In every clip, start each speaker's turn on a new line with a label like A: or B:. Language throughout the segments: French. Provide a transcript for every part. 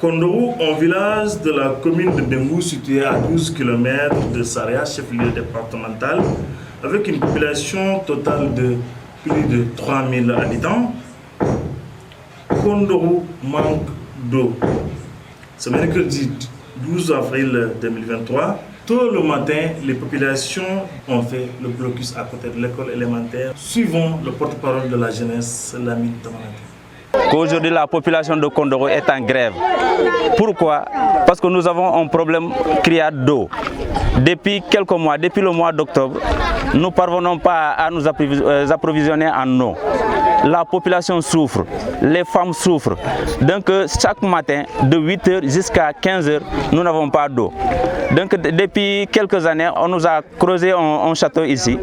A: Kondorou, un village de la commune de Dengou situé à 12 km de Saria, chef-lieu départemental, avec une population totale de plus de 3000 habitants. Kondorou manque d'eau. Ce mercredi 12 avril 2023, tôt le matin, les populations ont fait le blocus à côté de l'école élémentaire. Suivons le porte-parole de la jeunesse, Lamine Tamanate.
B: Aujourd'hui, la population de Kondorou est en grève. Pourquoi? Parce que nous avons un problème criard d'eau. Depuis quelques mois, depuis le mois d'octobre, nous ne parvenons pas à nous approvisionner en eau. La population souffre, les femmes souffrent. Donc chaque matin, de 8h jusqu'à 15h, nous n'avons pas d'eau. Donc depuis quelques années, on nous a creusé un château ici,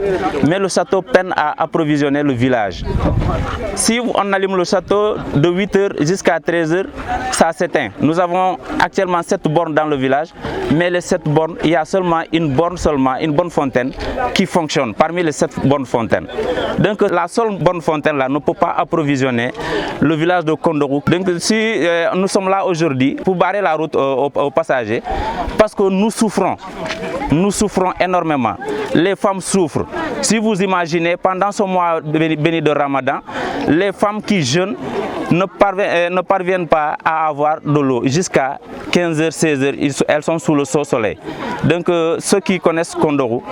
B: mais le château peine à approvisionner le village. Si on allume le château de 8h jusqu'à 13h, ça s'éteint. Nous avons actuellement 7 bornes dans le village, mais les 7 bornes, il y a seulement une borne fontaine qui fonctionne parmi les 7 bonnes fontaines. Donc la seule bonne fontaine là ne peut pas approvisionner le village de Kondorou. Donc si nous sommes là aujourd'hui pour barrer la route aux passagers, parce que nous souffrons énormément. Les femmes souffrent. Si vous imaginez, pendant ce mois béni de Ramadan, les femmes qui jeûnent ne parviennent pas à avoir de l'eau. Jusqu'à 15h, 16h, elles sont sous le soleil. Donc ceux qui connaissent Kondorou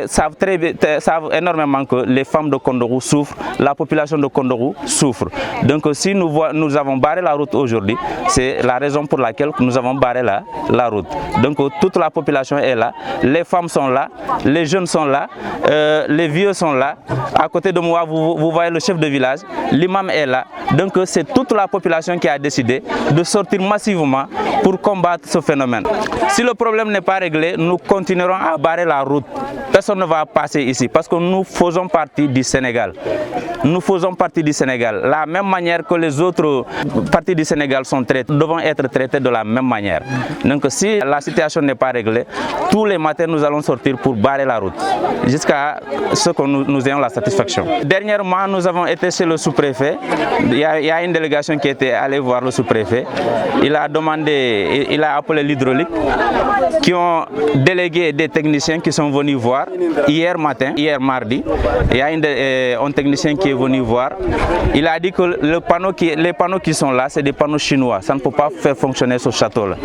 B: savent énormément que les femmes de Kondorou souffrent, la population de Kondorou souffre. Donc si nous avons barré la route aujourd'hui, c'est la raison pour laquelle nous avons barré la route. Donc toute la population est là, les femmes sont là, les jeunes sont là, les vieux sont là. À côté de moi, vous voyez le chef de village, l'imam est là. Donc c'est toute la population qui a décidé de sortir massivement pour combattre ce phénomène. Si le problème n'est pas réglé, nous continuerons à barrer la route. Personne ne va passer ici parce que nous faisons partie du Sénégal. Nous faisons partie du Sénégal. La même manière que les autres parties du Sénégal sont traitées, devons être traités de la même manière. Donc si la situation n'est pas réglée, tous les matins nous allons sortir pour barrer la route jusqu'à ce que nous ayons la satisfaction. Dernièrement, nous avons été chez le sous-préfet. Il y a une délégation qui était allée voir le sous-préfet. Il a appelé l'hydraulique, qui ont délégué des techniciens qui sont venus voir hier mardi. Il y a un technicien qui est venu voir. Il a dit que les panneaux qui sont là, c'est des panneaux chinois. Ça ne peut pas faire fonctionner ce château-là.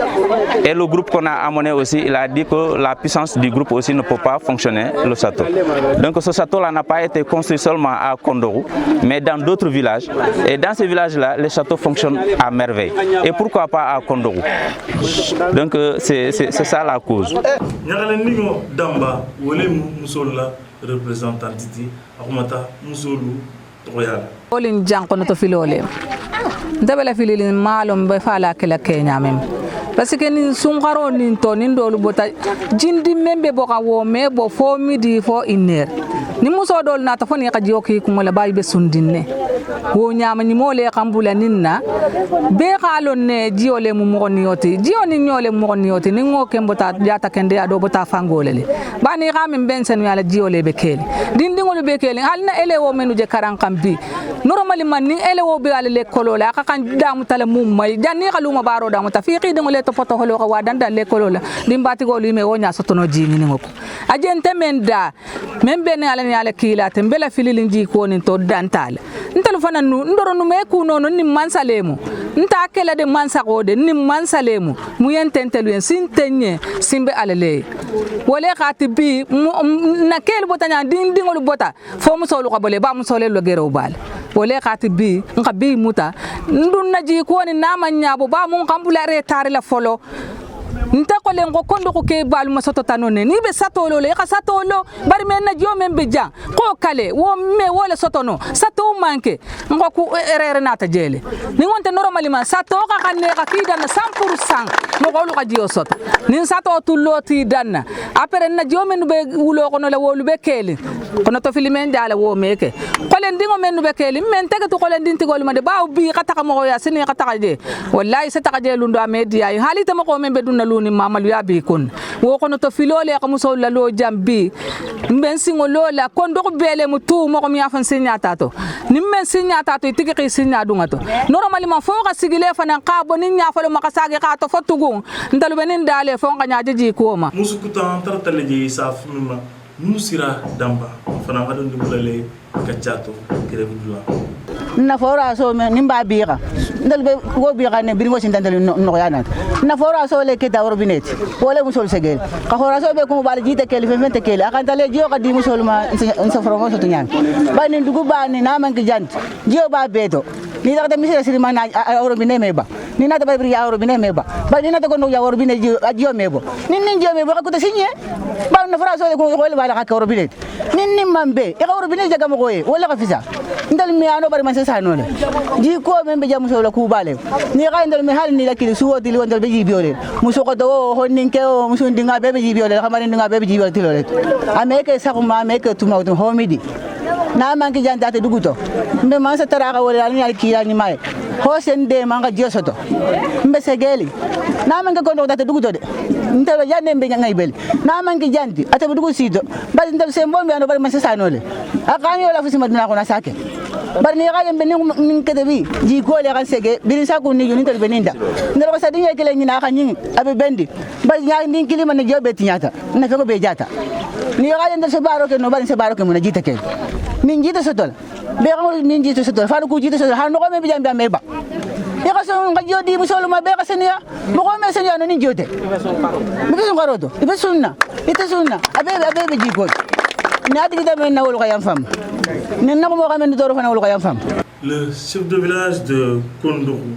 B: Et le groupe qu'on a amené aussi, il a dit que la puissance du groupe aussi ne peut pas fonctionner le château. Donc ce château-là n'a pas été construit seulement à Kondorou, mais dans d'autres villages. Et dans ces villages-là, les châteaux fonctionnent à merveille. Et pourquoi pas à Kondorou? Donc c'est ça la cause.
C: Olin jankono to filole ndabela fililin malum be fala kala kenya mem parce que nin sungaro nin to nin dolu bota jindi membe boka wo me bo fo midi fo iner ni muso dol na ta foni ka joki ko la bay be sundinne wo nyama ni mole kambula ninna be xalon ne jiole mu mo niyoti jioni nyole mo niyoti ni ngo kembota jata kende ado bota fangolele bani xamim ben sen yala jiole be kele dindingol be kele halna ele wo menu je karan kambi normally man ni ele wo be ale le kolola ka kan damu tale mum may janni xaluma baro damu ta fiqi dingole to poto holo ko wadanda le kolola dimbati go lime wonya sotono jini ni ngoko ajente men da membe ne ala ni ala kila tembela fililin ji ko ni to dantale ntel fana nu ndoro nu me ku nono ni mansalemu nta kele de mansakode ni mansalemu mu yententelu en sintenye simbe alele wole khati bi na kel botanya dingol bota fo mu solo ko bole ba mu solo lo gero bal wole khati bi nka bi muta ndun naji ko ni namanya bo ba mu kambula re tare la folo nta ko len ko kondo ko ke balu masoto tanone ni be satolo le ka satolo bari men na jo men be jang ko kale wo me wala sotono sato manke ngoko erere nata jele ni wonte normally man sato ka kanne ka kida na 100% mo ko lu ka jio soto ni sato tuloti danna apere na jo men be wulo ko no le wolu be kele kono to filimen dala wo meke ko len dingo men be kele men tege to ko len dinti gol ma de baaw bi ka taka mo ya sini ka taka je wallahi sa taka je lundo media halita mo ko men be dunna luni mama lu ya bi kun wo kono to filole ka muso la lo jambi men singo lola kondo ko bele mu tu mo ko mi afan signata to nim men signata to tigi ki signa dunga to normalement fo ka sigile fanan ka boni nya falo makasage ka to fotugo ndalu benin dale fo nga nyaaje ji ko ma
A: musukutan tartale ji sa fumma musira damba fanan adon dubulale kaccato grève du la
D: na fora so me nimba biira ndal be go biira ne birimo sin dandal no yana na fora so le keta robinet wala musol segel ka fora so be ko bal jite kel fe fente kel akan tale jio ka di musol ma en so foro so tunyan ba ni dugu ba ni na man ki jant jio ba beto ni da misira sirima na robinet meba ni na da ba ya robinet meba ba ni na da ko no ya robinet jio mebo ni jio mebo ko ta sinye ba na fora so le ko wala ba ka robinet ni mambe e ka robinet jaga mo ko e wala ka fisa ndal mi ano bari man sanole ji ko men be jamu so la ku bale ni ga ndal mi hal ni la kili suwo dili wondal be ji biole muso ko do honnin ke o muso ndinga be ji biole xamari ndinga be ji biole tilole ameke sakuma ameke tuma to homidi na man ki janta te duguto mbe man sa tara ga wala ni al kiya ni mai ho sende manga josoto mbe segeli na man ko ndo te duguto de ndelo janne mbe ngai beli na man ki janti ata dugu sido bal ndal sembo mbe ano bari man sanole akani wala fusi madina ko na sake bar ni ga yembe ni kede bi ji ko le kan sege birin sa ko ni yoni tel beninda ndelo ko sadi ngey kele ni na kan ni abe bendi bar nya ni kilima ne jobe tinyata na fe ko be jata ni ga yende se baro ke no bar se baro ke mo na jita ke min jita sotol be ga min jita sotol fa ko jita sotol ha no ko me bi jambe me ba e ka so nga jodi bu solo ma be ka senia mo ko me senia no ni jote mi ko ngarodo ibe sunna ite sunna abe ji ko na digi da men na wol ko yam fam
A: Le chef de village de Kondourou,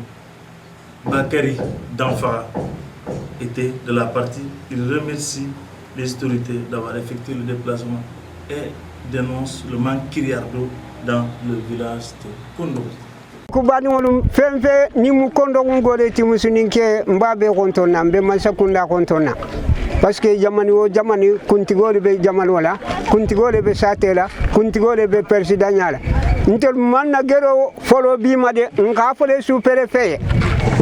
A: Bakary Danfara, était de la partie. Il remercie les autorités d'avoir effectué le déplacement et dénonce le manque criardo dans le village de Kondourou.
E: Kubani wolum femfe ni mu Kondourou ngode ti musuninke mbabe kontona mbe masakunda kontona parce que jamani wo jamani kuntigole be jamal wala kuntigole be satela kuntigole be presidanyala ntol manna gero folo bima de nga fole superfe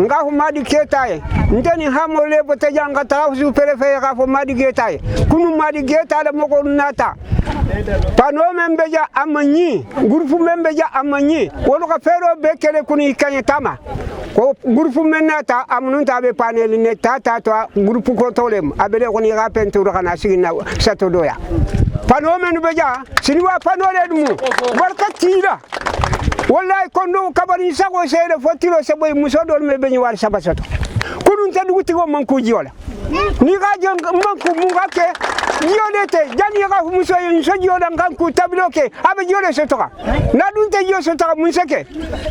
E: nga fu madi ketaye nteni hamole bote janga ta superfe ga fu madi ketaye kunu madi ketale moko nata pano membeja amanyi groupe membeja amanyi wono ka fero be kele kuni kanyetama ko groupe menata amununta be panel ne tata to groupe ko tolem abele ko ni ga pentour kana sigina sato doya pano men beja sinwa pano le dum barka tira wallahi kondo kabari sago seede fotiro seboy musodol me beñi wal sabasato kunun tan wuti go man ko jiola ni ga jang man ko mu ga ke jiolete jani ga fu muso yin so jiola ngam ko tabloke abe jiole so toka na dun te jio so toka mun seke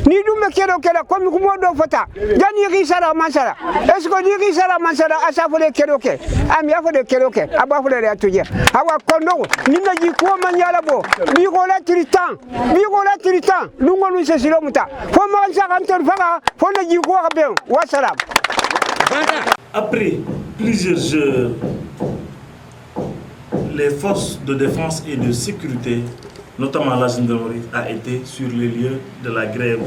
E: ni dum me kedo keda ko mi ko modo fota jani ri sara masara est ce que ni ri sara masara asafole kedo ke am ya fode kedo ke aba fole ya tuje awa kondo ni na ji ko manyala bo bi ko la tritan lungo nu se silomuta fo ma sa kan ter faga fo na ji ko be wa salam.
A: Après plusieurs heures, les forces de défense et de sécurité, notamment la gendarmerie, a été sur les lieux de la grève.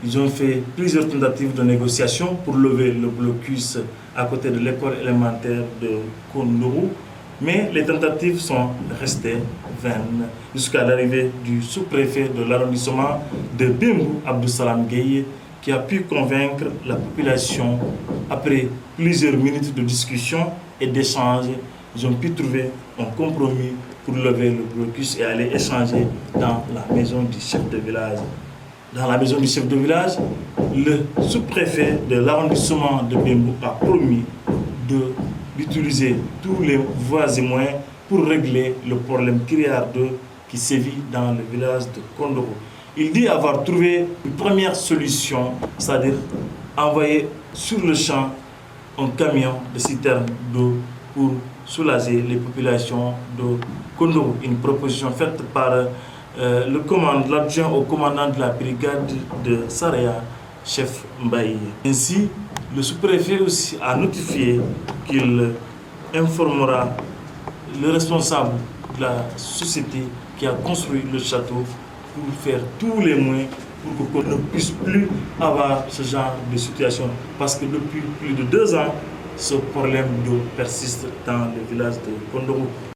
A: Ils ont fait plusieurs tentatives de négociation pour lever le blocus à côté de l'école élémentaire de Kondourou, mais les tentatives sont restées vaines jusqu'à l'arrivée du sous-préfet de l'arrondissement de Bembou, Abdoussalam Gueye, qui a pu convaincre la population. Après plusieurs minutes de discussion et d'échange, ils ont pu trouver un compromis pour lever le blocus et aller échanger dans la maison du chef de village. Dans la maison du chef de village, le sous-préfet de l'arrondissement de Bembou a promis d'utiliser tous les voies et moyens pour régler le problème criardeux qui sévit dans le village de Kondourou. Il dit avoir trouvé une première solution, c'est-à-dire envoyer sur le champ un camion de citerne d'eau pour soulager les populations de Kondourou. Une proposition faite par l'adjoint au commandant de la brigade de Saraya, chef Mbaye. Ainsi, le sous-préfet aussi a notifié qu'il informera le responsable de la société qui a construit le château pour faire tous les moyens pour qu'on ne puisse plus avoir ce genre de situation. Parce que depuis plus de 2 ans, ce problème d'eau persiste dans le village de Kondorou.